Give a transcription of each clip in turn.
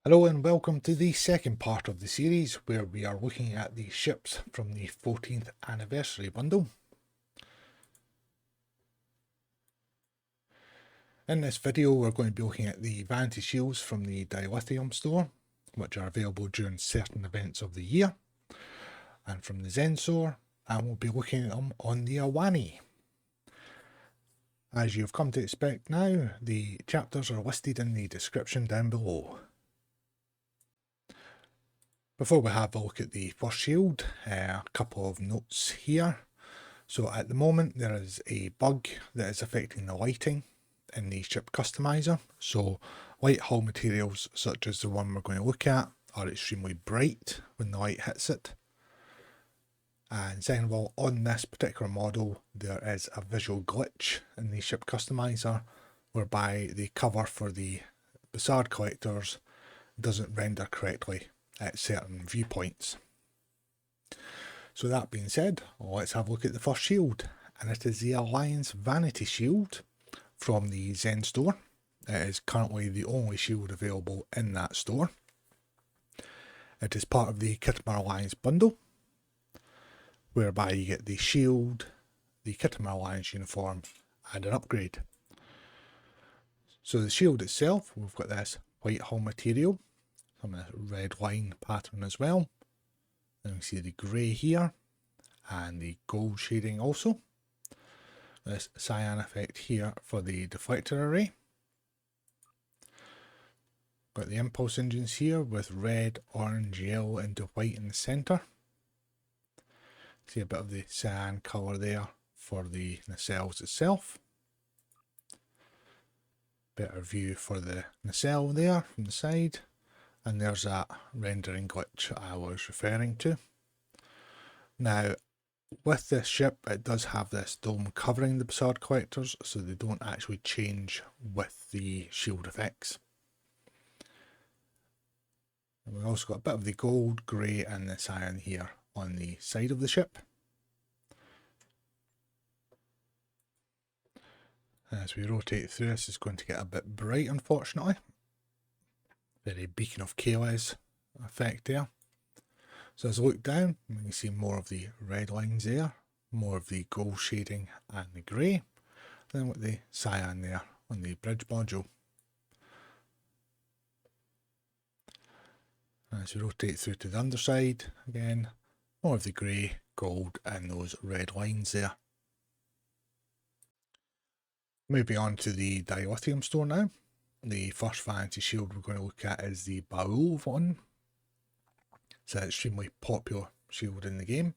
Hello and welcome to the second part of the series where we are looking at the ships from the 14th anniversary bundle. In this video we're going to be looking at the Vanity shields from the Dilithium store, which are available during certain events of the year, and from the Zen store, and we'll be looking at them on the Ahwahnee. As you've come to expect now, the chapters are listed in the description down below. Before we have a look at the first shield, a couple of notes here. So at the moment there is a bug that is affecting the lighting in the ship customizer. So light hull materials such as the one we're going to look at are extremely bright when the light hits it. And second of all, on this particular model there is a visual glitch in the ship customizer whereby the cover for the Bassard collectors doesn't render correctly at certain viewpoints. So that being said, let's have a look at the first shield, and it is the Alliance Vanity shield from the Zen store. It is currently the only shield available in that store. It is part of the Khitomer Alliance bundle, whereby you get the shield, the Khitomer Alliance uniform and an upgrade. So the shield itself, we've got this white hull material, some of the red line pattern as well. Then we see the grey here and the gold shading also. This cyan effect here for the deflector array. Got the impulse engines here with red, orange, yellow into white in the centre. See a bit of the cyan colour there for the nacelles itself. Better view for the nacelle there from the side. And there's that rendering glitch I was referring to. Now, with this ship, it does have this dome covering the Bassard collectors, so they don't actually change with the shield effects. And we've also got a bit of the gold, grey and the cyan here on the side of the ship. As we rotate through this, it's going to get a bit bright, unfortunately. Very Beacon of Chaos effect there. So as I look down, you can see more of the red lines there, more of the gold shading and the grey, then with the cyan there on the bridge module. As we rotate through to the underside, again, more of the grey, gold and those red lines there. Moving on to the Dilithium store now. The first Vanity shield we're going to look at is the Baul one. It's an extremely popular shield in the game.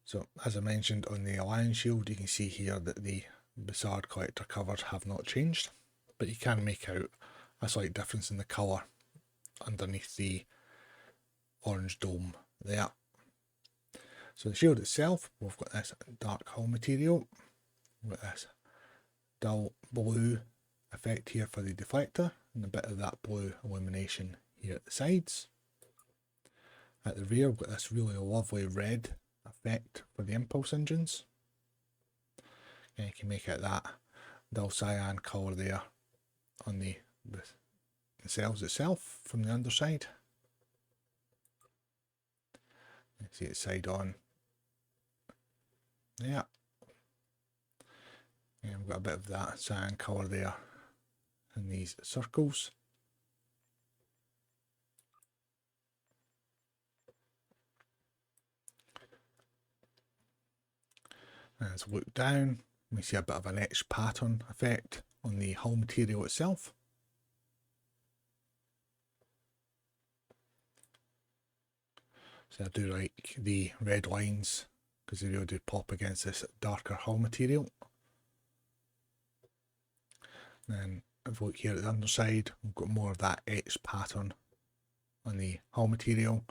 So as I mentioned on the Alliance shield, you can see here that the Bassard collector covers have not changed, but you can make out a slight difference in the colour underneath the orange dome there. So the shield itself, we've got this dark hull material with this dull blue effect here for the deflector and a bit of that blue illumination here at the sides. At the rear we've got this really lovely red effect for the impulse engines. And you can make out that dull cyan colour there on the nacelles itself from the underside. You can see it side on. Yeah. And we've got a bit of that cyan colour there in these circles. And as we look down, we see a bit of an etched pattern effect on the hull material itself. So I do like the red lines because they really do pop against this darker hull material. Then if we look here at the underside, we've got more of that etched pattern on the hull material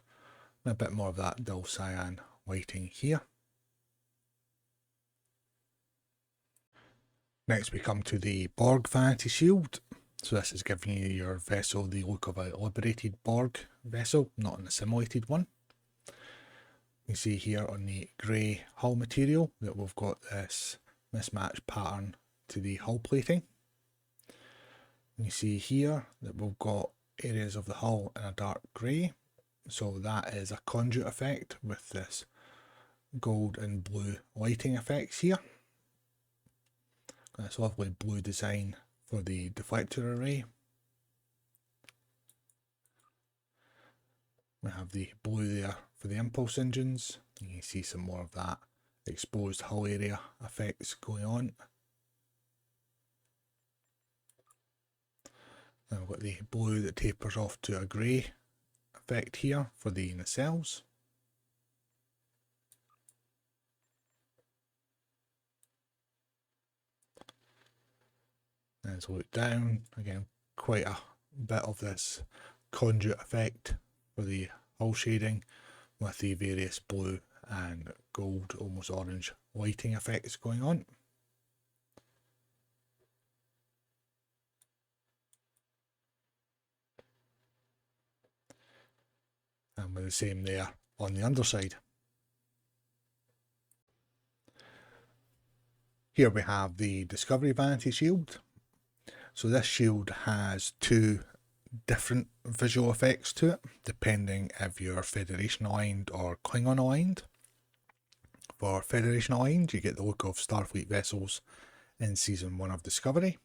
and a bit more of that dull cyan lighting here. Next we come to the Borg Vanity shield. So this is giving you your vessel the look of a liberated Borg vessel, not an assimilated one. You see here on the grey hull material that we've got this mismatched pattern to the hull plating. You see here that we've got areas of the hull in a dark grey. So that is a conduit effect with this gold and blue lighting effects here. This lovely blue design for the deflector array. We have the blue there for the impulse engines. You can see some more of that exposed hull area effects going on. Then we've got the blue that tapers off to a grey effect here for the nacelles. And as we look down, again, quite a bit of this conduit effect for the hull shading with the various blue and gold, almost orange lighting effects going on. And with the same there on the underside. Here we have the Discovery Vanity shield. So this shield has two different visual effects to it, depending if you're Federation aligned or Klingon aligned. For Federation aligned, you get the look of Starfleet vessels in Season 1 of Discovery.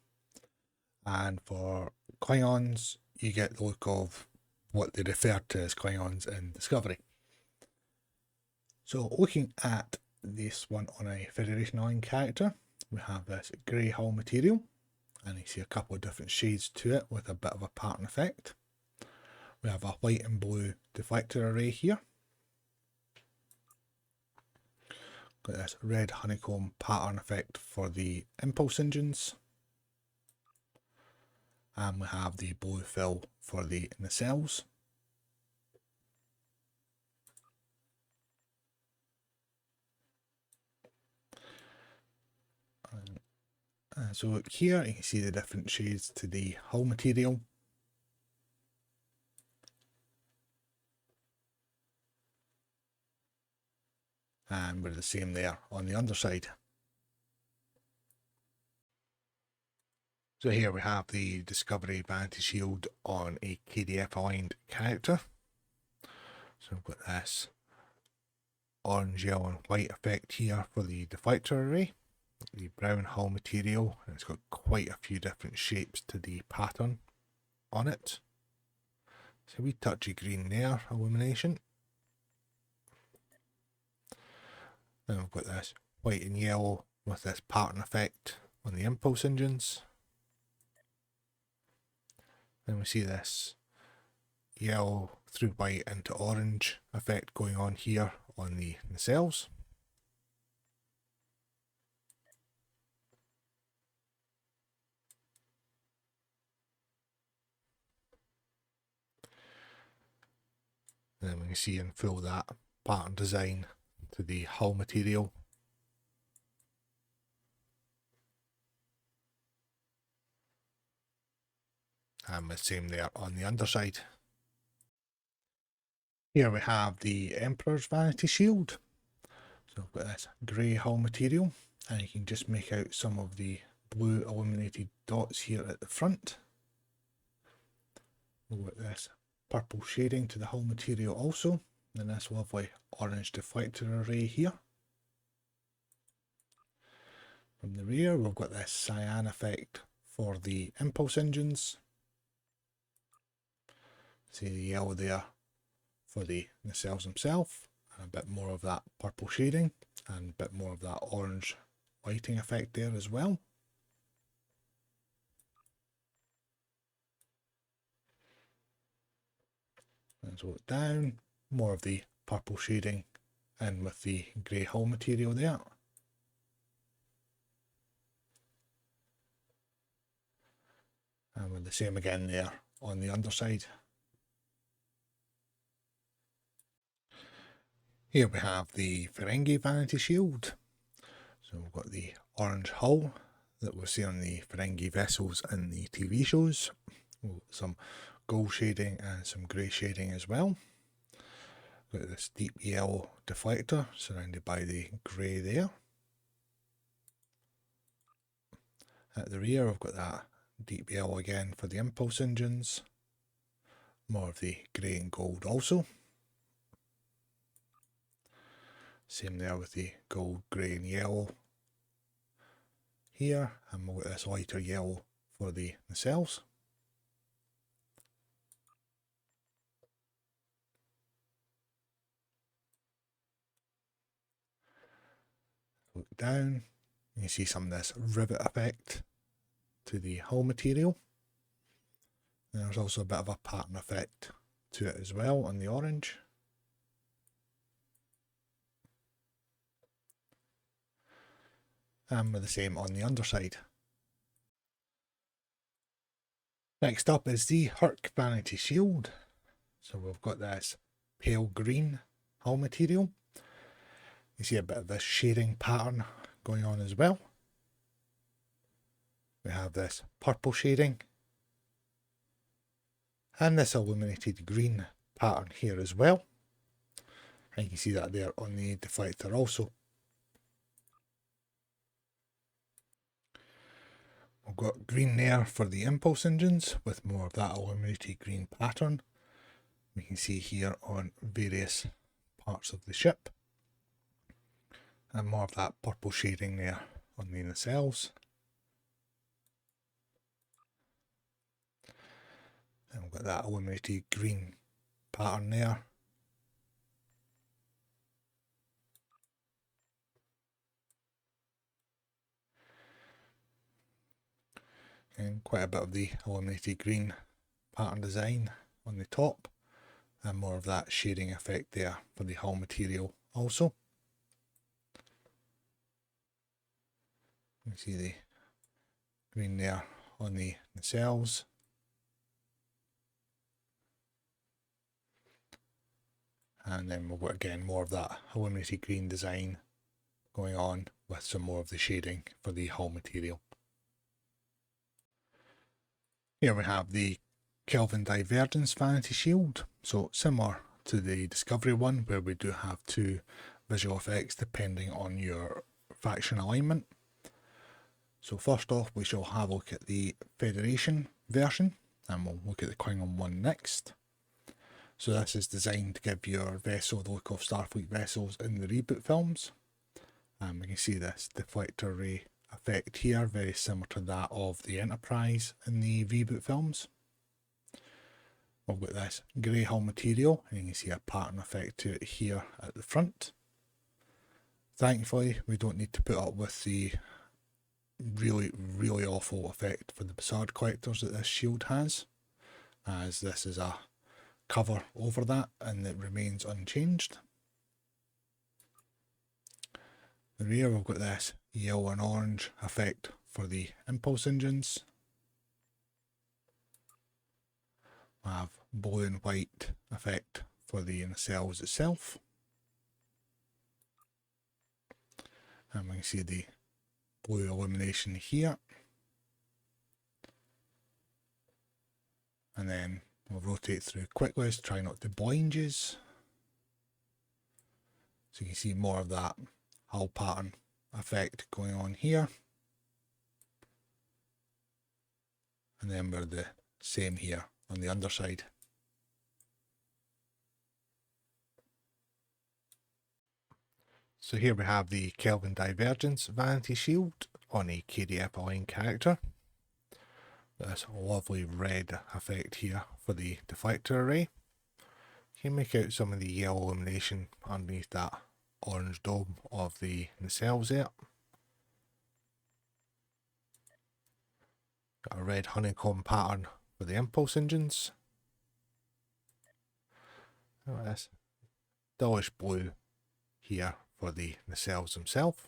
And for Klingons, you get the look of what they refer to as Klingons in Discovery. So looking at this one on a Federation aligned character, we have this grey hull material, and you see a couple of different shades to it with a bit of a pattern effect. We have a white and blue deflector array here. Got this red honeycomb pattern effect for the impulse engines. And we have the blue fill for the nacelles. So look here, you can see the different shades to the hull material. And we're the same there on the underside. So here we have the Discovery Vanity shield on a KDF aligned character. So we've got this orange, yellow and white effect here for the deflector array. The brown hull material, and it's got quite a few different shapes to the pattern on it. So we touch of green there, illumination. Then we've got this white and yellow with this pattern effect on the impulse engines. Then we see this yellow through white into orange effect going on here on the nacelles. And then we can see in full that pattern design to the hull material. And the same there on the underside. Here we have the Emperor's Vanity shield. So we've got this grey hull material, and you can just make out some of the blue illuminated dots here at the front. We've got this purple shading to the hull material also, and this lovely orange deflector array here. From the rear we've got this cyan effect for the impulse engines. See the yellow there for the nacelles themselves, and a bit more of that purple shading and a bit more of that orange lighting effect there as well. And so down, more of the purple shading and with the grey hull material there. And with the same again there on the underside. Here we have the Ferengi Vanity shield. So we've got the orange hull that we see on the Ferengi vessels in the TV shows. Some gold shading and some grey shading as well. We've got this deep yellow deflector surrounded by the grey there. At the rear we've got that deep yellow again for the impulse engines. more of the grey and gold also. Same there with the gold, grey and yellow here, and we'll get this lighter yellow for the nacelles. Look down, you see some of this rivet effect to the hull material. And there's also a bit of a pattern effect to it as well on the orange. And we're the same on the underside. Next up is the Hur'q Vanity Shield. So we've got this pale green hull material. You see a bit of this shading pattern going on as well. We have this purple shading. And this illuminated green pattern here as well. And you can see that there on the deflector also. We've got green there for the impulse engines with more of that illuminated green pattern. We can see here on various parts of the ship. And more of that purple shading there on the nacelles. And we've got that illuminated green pattern there. And quite a bit of the illuminated green pattern design on the top. And more of that shading effect there for the hull material also. You see the green there on the nacelles. And then we've got again more of that illuminated green design going on with some more of the shading for the hull material. Here we have the Kelvin Divergence Vanity Shield. So similar to the Discovery one, where we do have two visual effects depending on your faction alignment. So first off, we shall have a look at the Federation version, and we'll look at the Klingon one next. So this is designed to give your vessel the look of Starfleet vessels in the reboot films. And we can see this deflector ray effect here, very similar to that of the Enterprise in the reboot films. We've got this grey hull material, and you can see a pattern effect to it here at the front. Thankfully, we don't need to put up with the really awful effect for the Bassard collectors that this shield has, as this is a cover over that and it remains unchanged. The rear, we've got this yellow and orange effect for the impulse engines. We have blue and white effect for the nacelles itself. And we can see the blue illumination here. And then we'll rotate through quickly to try not to blind you. So you can see more of that hull pattern effect going on here. And then we're the same here on the underside. So here we have the Kelvin Divergence Vanity Shield on a KDF aligned character. This lovely red effect here for the deflector array. You can make out some of the yellow illumination underneath that orange dome of the nacelles there. Got a red honeycomb pattern for the impulse engines. Got this dullish blue here for the nacelles themselves.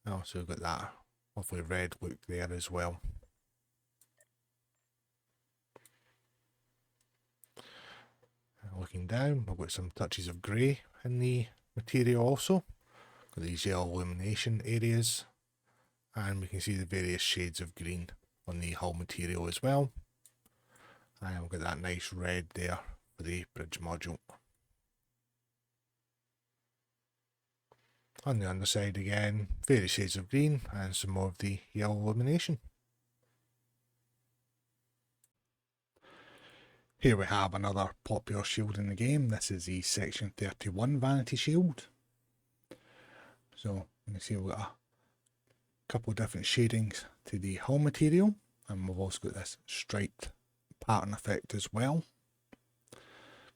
Also got that lovely red look there as well. Looking down, we've got some touches of grey in the material also. Got these yellow illumination areas, and we can see the various shades of green on the hull material as well. And we've got that nice red there for the bridge module. On the underside again, various shades of green and some more of the yellow illumination. Here we have another popular shield in the game. This is the Section 31 Vanity Shield. So you can see we've got a couple of different shadings to the hull material, and we've also got this striped pattern effect as well.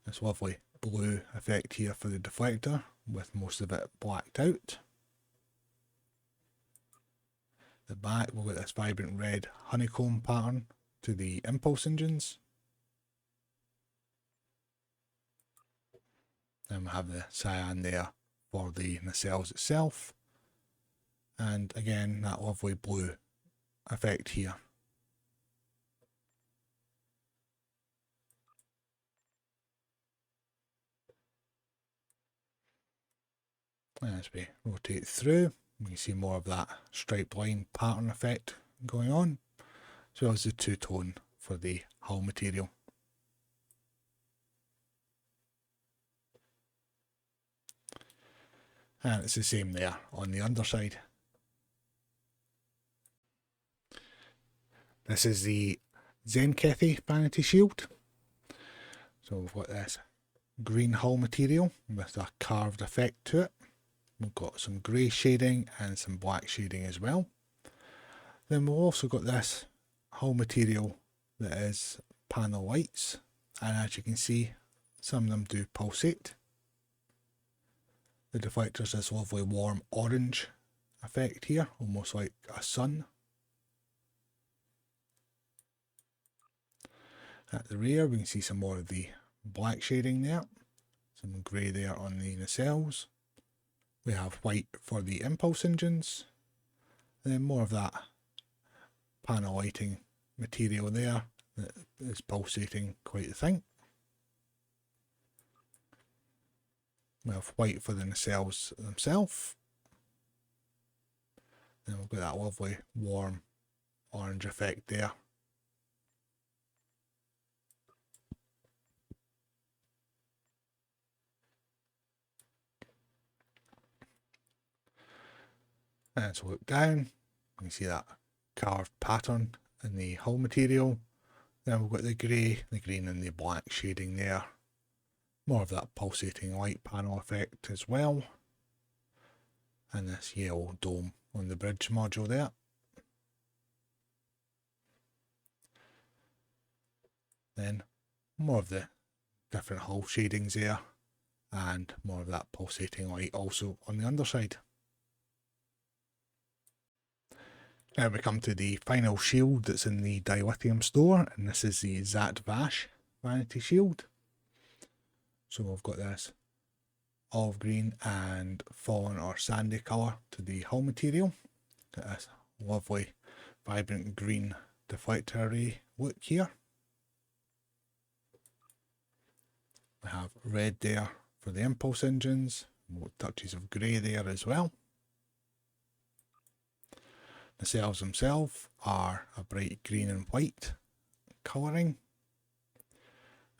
This lovely blue effect here for the deflector, with most of it blacked out. The back, we've got this vibrant red honeycomb pattern to the impulse engines. Then we have the cyan there for the nacelles itself. And again, that lovely blue effect here. And as we rotate through, we can see more of that striped line pattern effect going on, as well as the two-tone for the hull material. And it's the same there on the underside. This is the Tzenkethi Vanity Shield. So we've got this green hull material with a carved effect to it. We've got some grey shading and some black shading as well. Then we've also got this hull material that is panel lights, and as you can see, some of them do pulsate. The deflector's this lovely warm orange effect here, almost like a sun. At the rear we can see some more of the black shading there, some grey there on the nacelles. We have white for the impulse engines, and then more of that panel lighting material there that is pulsating quite the thing. We have white for the nacelles themselves. Then we've got that lovely warm orange effect there. And as we look down, you can see that carved pattern in the hull material. Then we've got the grey, the green and the black shading there. More of that pulsating light panel effect as well. And this yellow dome on the bridge module there. Then more of the different hull shadings there, and more of that pulsating light also on the underside. Now we come to the final shield that's in the Dilithium store, and this is the Zhat Vash Vanity Shield. So we've got this olive green and fawn or sandy colour to the hull material. Got this lovely vibrant green deflector array look here. We have red there for the impulse engines, touches of grey there as well. The cells themselves are a bright green and white colouring.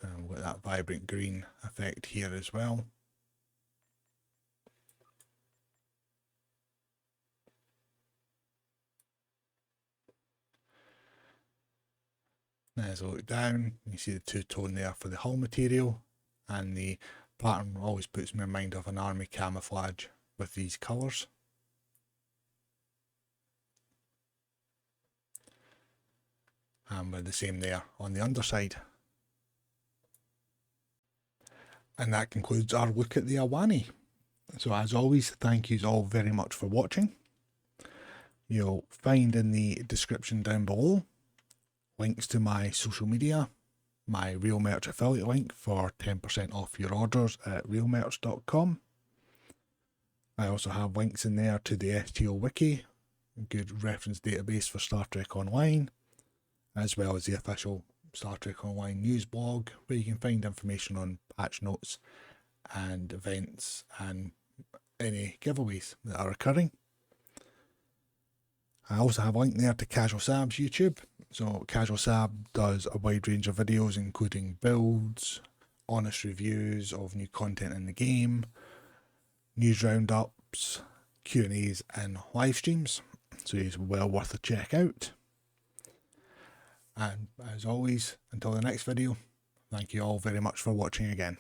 And we've got that vibrant green effect here as well. Now as I look down, you see the two-tone there for the hull material, and the pattern always puts me in mind of an army camouflage with these colours. And we're the same there on the underside. And that concludes our look at the Ahwahnee. So as always, thank you all very much for watching. You'll find in the description down below links to my social media, my Real Merch affiliate link for 10% off your orders at realmerch.com. I also have links in there to the STO wiki, a good reference database for Star Trek Online, as well as the official Star Trek Online news blog, where you can find information on patch notes and events and any giveaways that are occurring. I also have a link there to Casual Sab's YouTube. So Casual Sab does a wide range of videos, including builds, honest reviews of new content in the game, news roundups, Q&As and live streams. So he's well worth a check out. And as always, until the next video, Thank you all very much for watching again.